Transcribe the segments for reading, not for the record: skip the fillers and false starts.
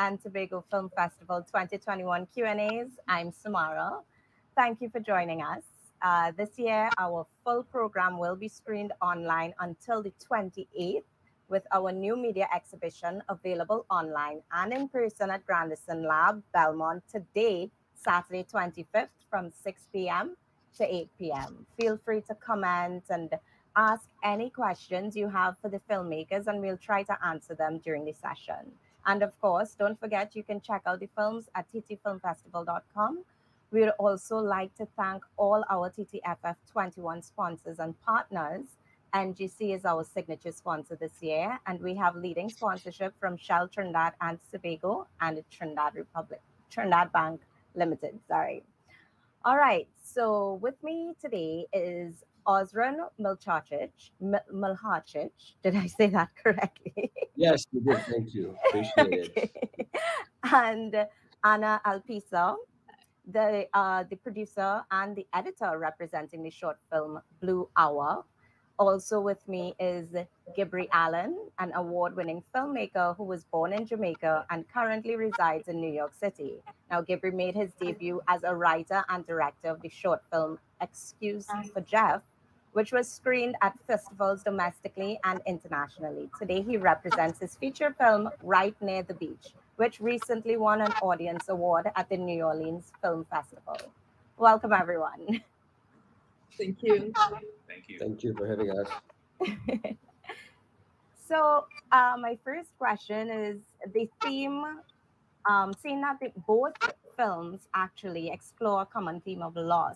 and Tobago Film Festival 2021 Q&As. I'm Samara. Thank you for joining us. This year, our full program will be screened online until the 28th with our new media exhibition available online and in person at Grandison Lab, Belmont today, Saturday 25th from 6 p.m. to 8 p.m. Feel free to comment and ask any questions you have for the filmmakers, and we'll try to answer them during the session. And of course, don't forget you can check out the films at ttfilmfestival.com. We'd also like to thank all our TTFF 21 sponsors and partners. NGC is our signature sponsor this year, and we have leading sponsorship from Shell Trinidad and Tobago and the Trinidad Bank Limited. Sorry. All right. So with me today is Ozran Milhacic. Did I say that correctly? Yes, you did. Thank you. Appreciate it. Okay. And Anna Alpisa, the producer and the editor representing the short film Blue Hour. Also with me is Gibrey Allen, an award-winning filmmaker who was born in Jamaica and currently resides in New York City. Now, Gibrey made his debut as a writer and director of the short film Excuse for Jeff, which was screened at festivals domestically and internationally. Today, he represents his feature film Right Near the Beach, which recently won an audience award at the New Orleans Film Festival. Welcome, everyone. Thank you. Thank you. Thank you for having us. So, my first question is the theme, seeing that both films actually explore a common theme of loss,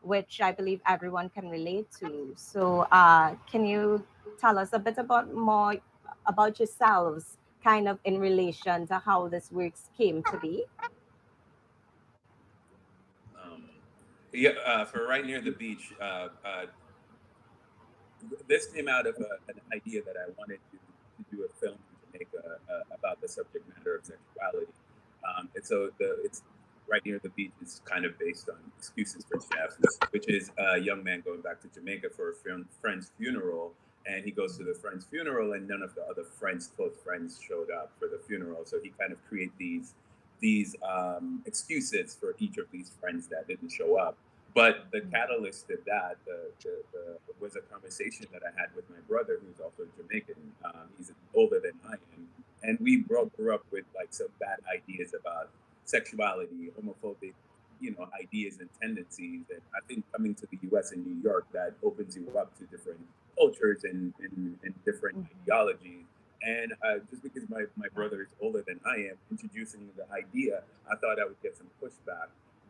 which I believe everyone can relate to. So, can you tell us a bit more about yourselves, kind of in relation to how this works came to be? For Right Near the Beach, this came out of an idea that I wanted to do a film in Jamaica about the subject matter of sexuality. And so it's Right Near the Beach is kind of based on Excuses for Jeff, which is a young man going back to Jamaica for a friend's funeral. And he goes to the friend's funeral, and none of the other close friends showed up for the funeral. So he kind of create these excuses for each of these friends that didn't show up. But the catalyst of that was a conversation that I had with my brother, who's also Jamaican. He's older than I am, and we grew up with like some bad ideas about sexuality, homophobic, ideas and tendencies. And I think coming to the U.S. and New York, that opens you up to different cultures and different ideologies. And just because my brother is older than I am, introducing the idea, I thought I would get some pushback.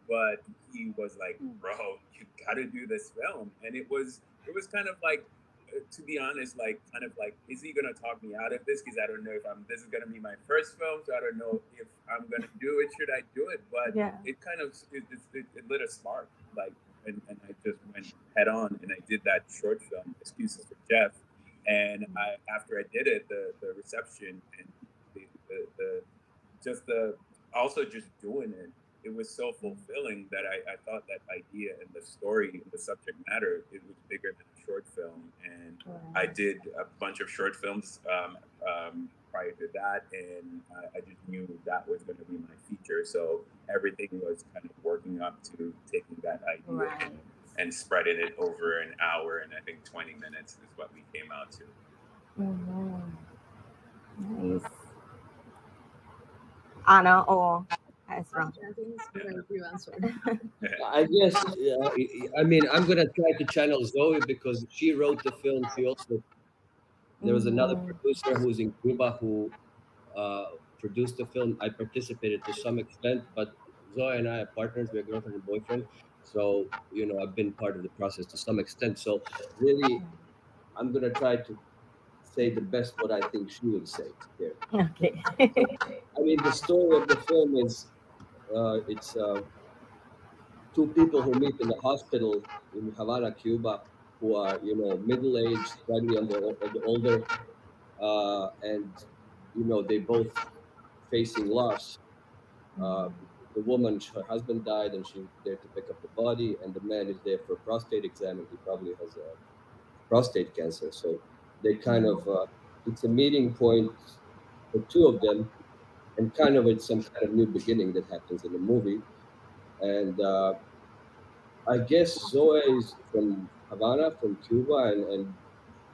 But he was like, "Bro, you got to do this film." And it was kind of like, to be honest, like kind of like, is he gonna talk me out of this? Because I don't know if this is gonna be my first film, so I don't know if I'm gonna do it. Should I do it? But it kind of it lit a spark, like, and I just went head on and I did that short film, Excuses for Jeff. And after I did it, the reception and also just doing it, it was so fulfilling that I thought that idea and the story and the subject matter, it was bigger than a short film. And I did a bunch of short films prior to that, and I just knew that was going to be my feature. So everything was kind of working up to taking that idea and spreading it over an hour, and I think 20 minutes is what we came out to. Nice. Anna or Ezra? I guess, I mean, I'm going to try to channel Zoe because she wrote the film. There was another producer who's in Cuba who produced the film. I participated to some extent, but Zoe and I are partners. We're girlfriend and boyfriend. So, I've been part of the process to some extent. So really, I'm going to try to say the best what I think she would say here. Okay. I mean, the story of the film is, it's two people who meet in the hospital in Havana, Cuba, who are, middle-aged, slightly on the older, and, they both facing loss. The woman, her husband died, and she's there to pick up the body, and the man is there for a prostate exam, and he probably has a prostate cancer. So they kind of, it's a meeting point for two of them, and kind of it's some kind of new beginning that happens in the movie. And I guess Zoe is from Havana, from Cuba, and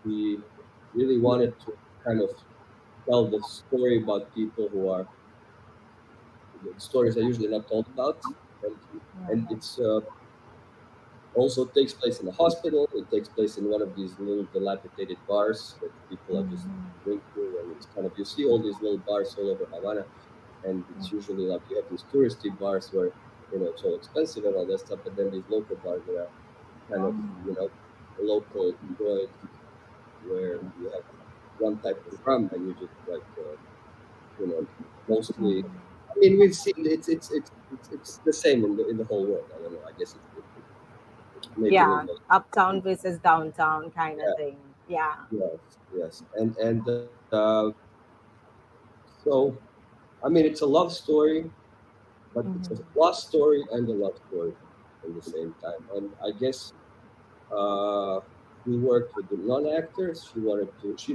he really wanted to kind of tell the story about people who are the stories are usually not told about, and Right. it's also takes place in a hospital. It takes place in one of these little dilapidated bars that people are just Mhm. drinking, and it's kind of you see all these little bars all over Havana, and it's usually like you have these touristy bars where it's all expensive and all that stuff, but then these local bars that are kind of Oh. local joint where you have one type of rum and you just like you know mostly. I mean, we've seen it's the same in the whole world. I don't know. I guess it's maybe a little Yeah, bit. uptown versus downtown kind of Yeah. thing. Yeah. Yes. Yes. And so I mean, it's a love story, but it's a Mhm. lost story and a love story at the same time. And I guess Uh, we worked with the non-actors. She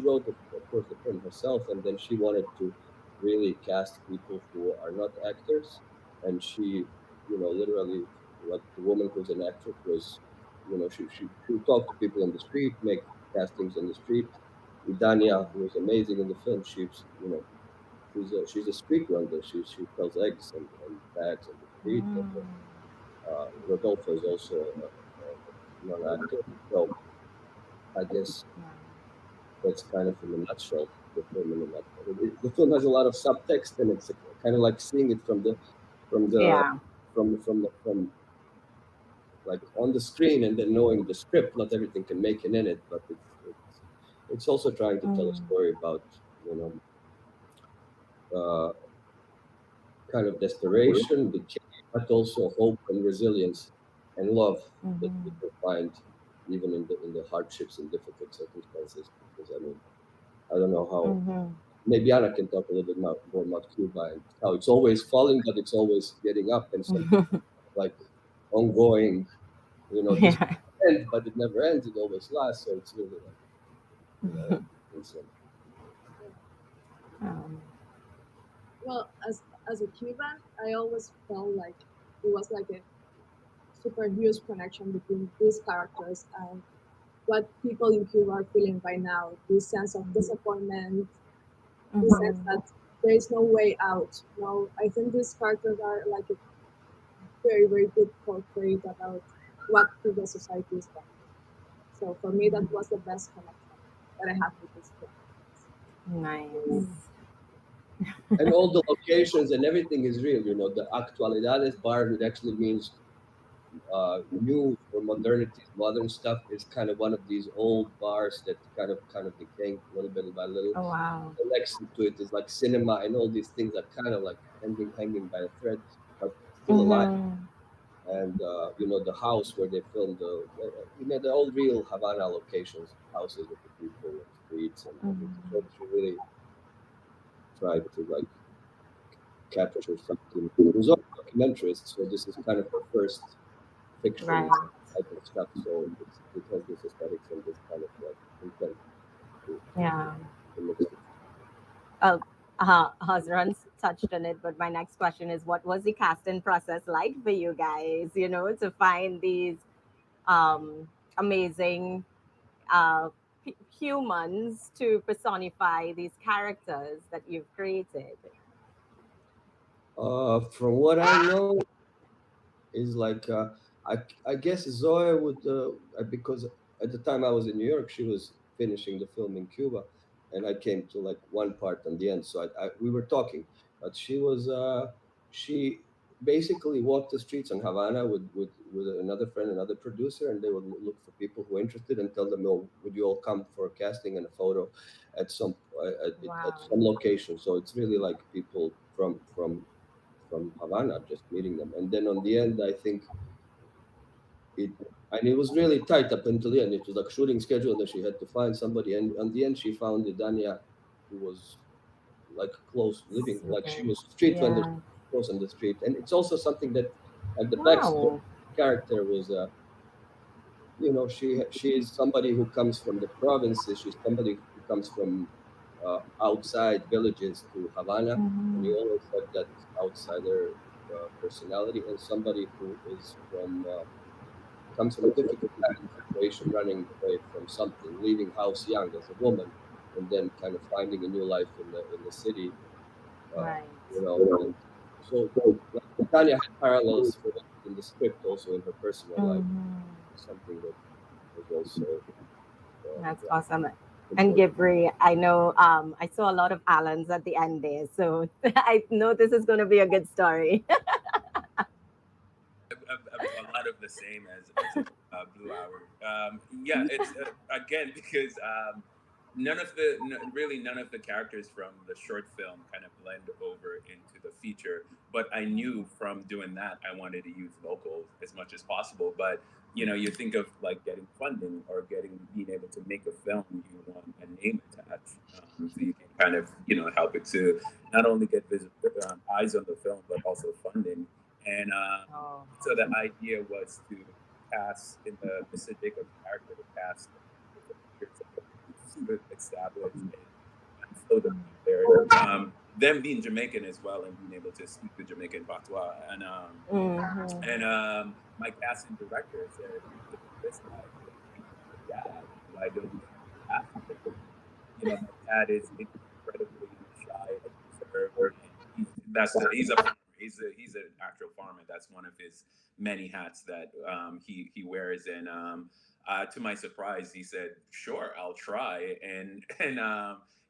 wrote, of course, the film herself, and then she wanted to really cast people who are not actors. And she, literally, like the woman who's an actress was, she would talk to people in the street, make castings in the street. Idania, who was amazing in the film, she's a street vendor. She sells eggs and bags on the street. And, Mm. Rodolfo is also a non-actor. So I guess Yeah. that's kind of in a nutshell the film in a nutshell. The film has a lot of subtext, and it's kind of like seeing it from the Yeah. from like on the screen, and then knowing the script. Not everything can make it in it, but it's also trying to tell a Mm. story about you know uh, kind of desperation, but also hope and resilience and love that Mhm. people find even in the hardships and difficult circumstances. Because I mean, I don't know how. Mhm. Maybe Anna can talk a little bit more about Cuba and how it's always falling, but it's always getting up, and something like ongoing. This Yeah. end, but it never ends. It always lasts. So it's really like it's Um, Well, as a Cuban, I always felt like it was like a super huge connection between these characters and what people in Cuba are feeling right now. This sense of disappointment, this sense mhm. that there is no way out. I think these characters are like a very, very good portrait about what Cuban society is like. So for me, that was the best connection that I have with this film. Nice. and all the locations and everything is real. The actualidades bar, it actually means new or modernity, modern stuff is kind of one of these old bars that kind of decaying a little bit by little. Oh wow. Next to it is like cinema, and all these things are kind of like hanging by a thread, but still alive. Mhm. And the house where they filmed the old real Havana locations, houses of the people and streets and everything. So Mhm. she really tried to like capture something. It was all documentarist, so this is kind of her first fiction Right. type of stuff. So it has this aesthetics and this kind of like intent to, Yeah. to mix it. Uh, Hazran's touched on it, but my next question is, what was the casting process like for you guys? To find these um, amazing uh, humans to personify these characters that you've created. From what I know, is like I I guess Zoe would because at the time I was in New York, she was finishing the film in Cuba, and I came to like one part on the end. So we were talking, but she basically walked the streets in Havana with another friend, another producer, and they would look for people who were interested and tell them, "Oh, would you all come for a casting and a photo at some at Wow. some location?" So it's really like people from Havana, just meeting them. And then on the end, I think it, and it was really tight up until the end. It was like shooting schedule that she had to find somebody. And on the end, she found Dania, who was like close living, like Okay. she was street vendor Yeah. close on the street. And it's also something that, like the backstory Wow. character was, she is somebody who comes from the provinces. She's somebody who comes from outside villages to Havana, and you Mhm. always have that outsider personality, and somebody who is from comes from a difficult family situation, running away from something, leaving house young as a woman, and then kind of finding a new life in the city. Uh, Right. and so like, Tanya had parallels for it in the script, also in her personal life, Mhm. something that was also That's yeah, awesome. And important. Gibrey, I know I saw a lot of Allens at the end there, so I know this is going to be a good story. A lot of the same as in Blue Hour. Yeah, it's again because really none of the characters from the short film kind of blend over into the feature. But I knew from doing that I wanted to use locals as much as possible. But you think of like getting funding or being able to make a film, you want a name attached, so you can kind of help it to not only get eyes on the film but also funding. And Oh. so the idea was to cast in the Pacific of character, to cast with years sort of established and flow them out there. Them being Jamaican as well and being able to speak the Jamaican patois. Mhm. And my casting director said, "Look at this guy. He's my dad. Why don't we cast him?" My dad is incredibly shy and reserved, and he's a farmer. He's an actual farmer. That's one of his many hats that he wears. And to my surprise, he said, "Sure, I'll try." And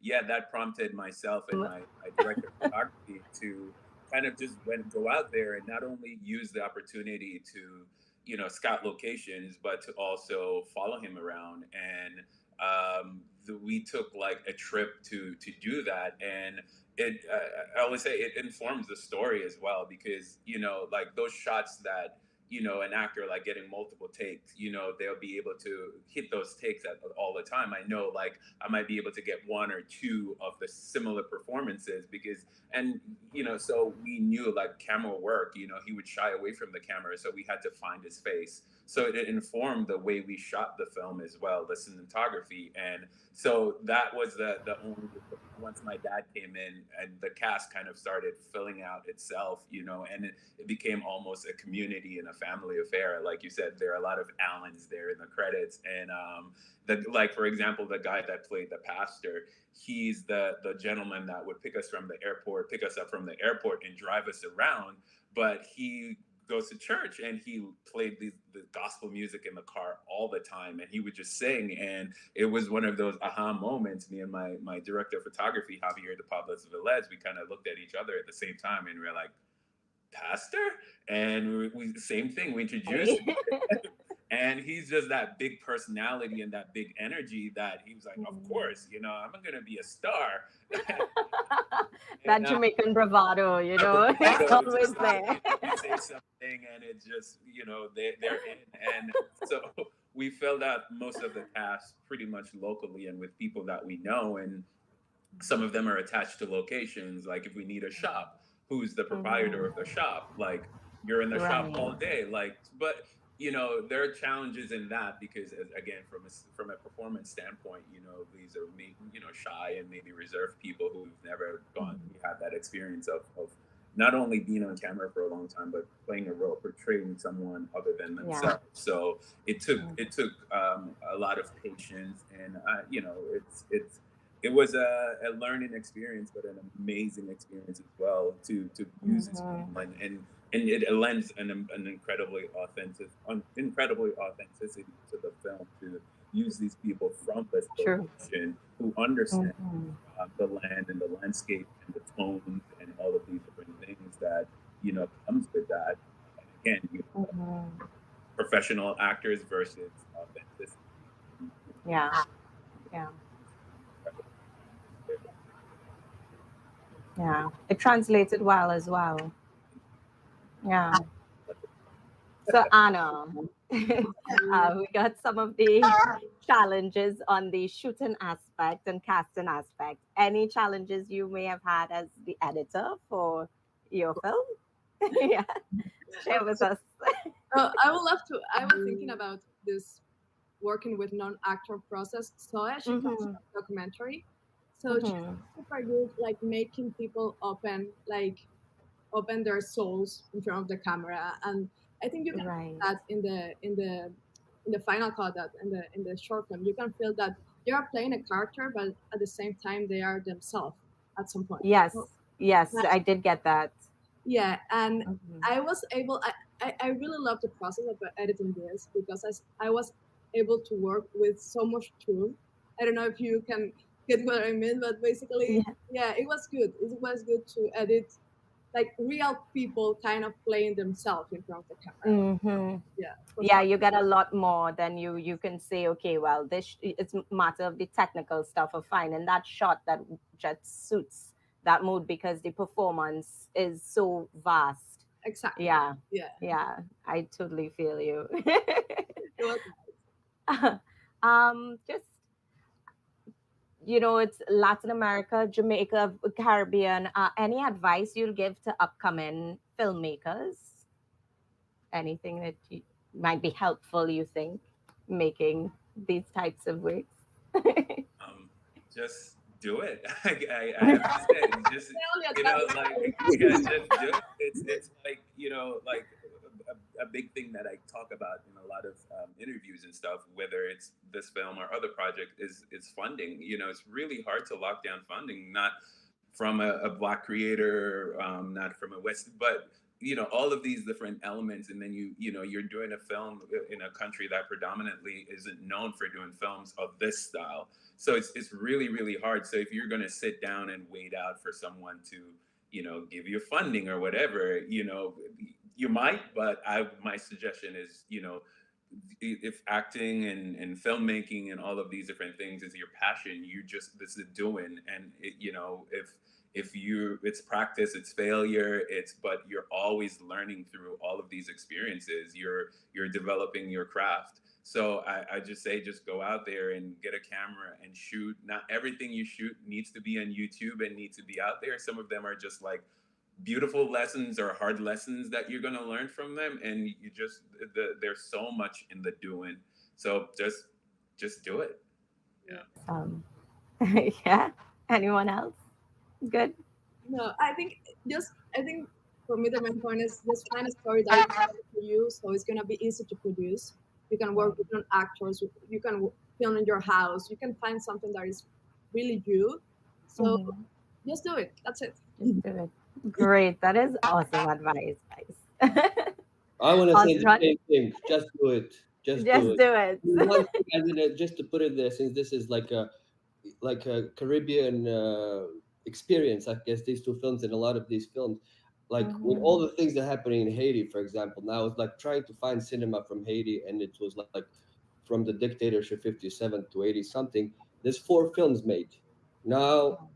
yeah, that prompted myself and my director of photography to kind of just go out there and not only use the opportunity to scout locations, but to also follow him around. And we took like a trip to do that. And it I always say it informs the story as well, because like those shots that an actor like getting multiple takes, they'll be able to hit those takes all the time. I know, like, I might be able to get one or two of the similar performances, because and so we knew like camera work, he would shy away from the camera, so we had to find his face. So it informed the way we shot the film as well, the cinematography. And so that was the only, once my dad came in and the cast kind of started filling out itself, and it became almost a community and a family affair. Like you said, there are a lot of Allens there in the credits. And like, for example, the guy that played the pastor, he's the gentleman that would pick us up from the airport and drive us around. But he goes to church and he played the gospel music in the car all the time, and he would just sing. And it was one of those aha moments. Me and my director of photography, Javier de Pablos Velez, we kind of looked at each other at the same time and we were like, "Pastor?" And we same thing, we introduced him. And he's just that big personality and that big energy that he was like, "Of course, I'm gonna be a star." That And Jamaican bravado, it's bravado, always just like there. you say something and it just they're in. And so we filled out most of the cast pretty much locally and with people that we know. And some of them are attached to locations. Like if we need a shop, who's the proprietor of the shop? Like, you're in the shop Right. all day. Like, but there are challenges in that, because again, from a performance standpoint, these are shy and maybe reserved people who've never had that experience of not only being on camera for a long time, but playing a role, portraying someone other than Yeah. themselves. So it took a lot of patience. And it was a learning experience, but an amazing experience as well to use this Mhm. film. And it lends an incredibly authenticity to the film, to use these people from this True. location who understand Mhm. the land and the landscape and the tones and all of these different things that comes with that. And again, Mhm. professional actors versus authenticity. Yeah. Yeah. Yeah. It translated well as well. Yeah. So Anna, we got some of the challenges on the shooting aspect and casting aspect. Any challenges you may have had as the editor for your film? Yeah, share with us. I would love to. I was thinking about this working with non-actor process. So I actually watched Mm-hmm. a documentary. So she's super good, like making people open their souls in front of the camera. And I think you can feel that in the final cut, that in the short film, you can feel that they are playing a character, but at the same time they are themselves at some point. Yes, So, yes, I did get that. yeah, and I was able. I really love the process of editing this, because I was able to work with so much truth. I don't know if you can get what I mean, but basically, yeah, it was good. It was good to edit like real people kind of playing themselves in front of the camera. Yeah, Yeah, you get a lot more than you can say, okay, well, it's a matter of the technical stuff of finding that shot that just suits that mood, because the performance is so vast. Exactly. Yeah. Yeah. I totally feel you. It was nice. Just, it's Latin America, Jamaica, Caribbean. Any advice you'll give to upcoming filmmakers? Anything that might be helpful, you think, making these types of works? Just do it. I have to say, just just do it. It's like like a big thing that I talk about in a lot of interviews and stuff, whether it's this film or other project, is funding. It's really hard to lock down funding, not from a Black creator, not from a West, but all of these different elements. And then you're doing a film in a country that predominantly isn't known for doing films of this style. So it's really, really hard. So if you're going to sit down and wait out for someone to give you funding or whatever, you might, but my suggestion is, if acting and filmmaking and all of these different things is your passion, this is doing. And if it's practice, it's failure, but you're always learning through all of these experiences. You're developing your craft. So I just say, just go out there and get a camera and shoot. Not everything you shoot needs to be on YouTube and needs to be out there. Some of them are just like beautiful lessons or hard lessons that you're going to learn from them. And there's so much in the doing. So just do it. Yeah. Yeah. Anyone else? Good. No, I think for me the main point is just find a story that is for you, so it's gonna be easy to produce. You can work with different actors. You can film in your house. You can find something that is really you. So just do it. That's it. Just do it. Great. That is awesome advice, guys. I want to say the same thing. Just do it. Just do it. One thing, just to put it there, since this is like a Caribbean experience, I guess these two films and a lot of these films, like with all the things that are happening in Haiti, for example, now it's like trying to find cinema from Haiti, and it was like from the dictatorship 57 to 80 something. There's 4 films made. Now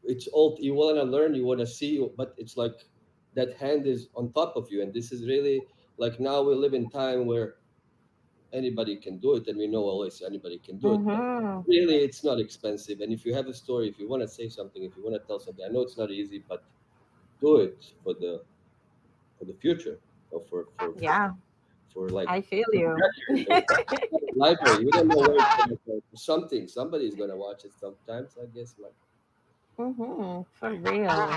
it's all you want to learn, you want to see, but it's like that hand is on top of you, and this is really like now we live in time where anybody can do it, and we know always anybody can do it. Really, it's not expensive, and if you have a story, if you want to say something, if you want to tell something, I know it's not easy, but do it for the future, or for like I feel you. Library, you don't know where it's going to go. Somebody's going to watch it sometimes, I guess. For real.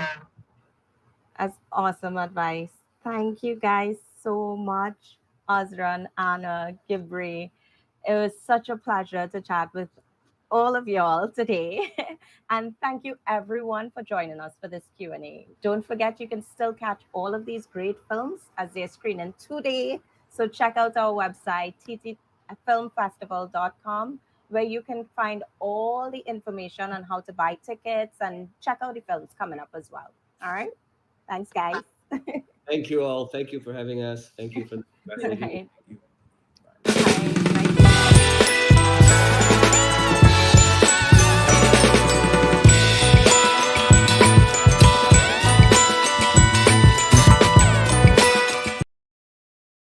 That's awesome advice. Thank you guys so much, Azran, Anna, Gibrey. It was such a pleasure to chat with all of y'all today. And thank you everyone for joining us for this Q&A. Don't forget, you can still catch all of these great films as they're screening today. So check out our website, ttfilmfestival.com, where you can find all the information on how to buy tickets and check out the films coming up as well. All right. Thanks, guys. Thank you all. Thank you for having us. Thank you for Right.